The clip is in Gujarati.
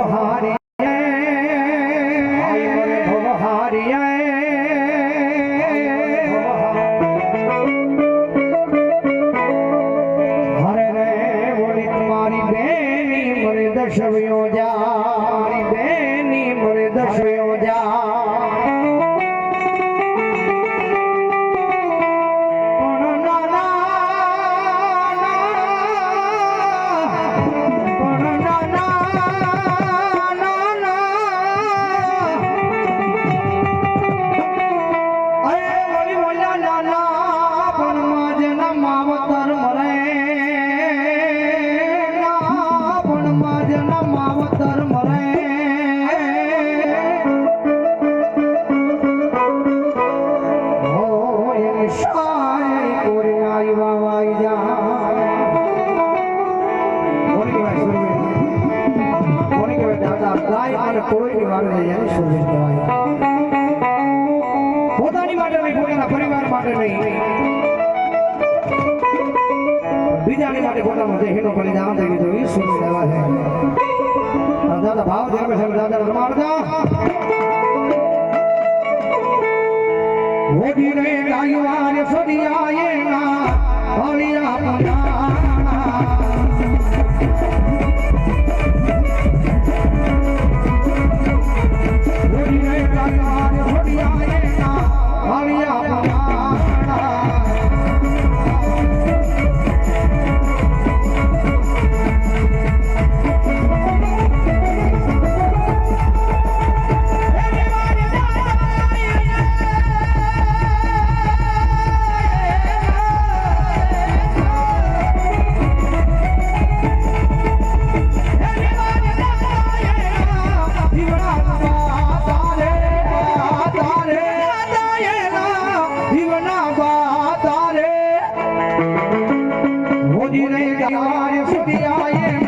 ભવહારી દશવ્યો જા બેની મરે દશવ્યો જા કોઈની વાત નહીં સુરવીર કહેવાય પોતાની માટે નહીં પોતાના પરિવાર માટે નહીં બીજાની માટે પોતાનો દેહનો બલિદાન થઈ ગયો એ સુરવીર કહેવાય છે દાદા ભાવ ધર્મ છે દાદા રમાડતા મોદી રે ગાયવાન સદિયાએ ના ભળિયા પુના મોદી નહીં ગાય સુધી આયે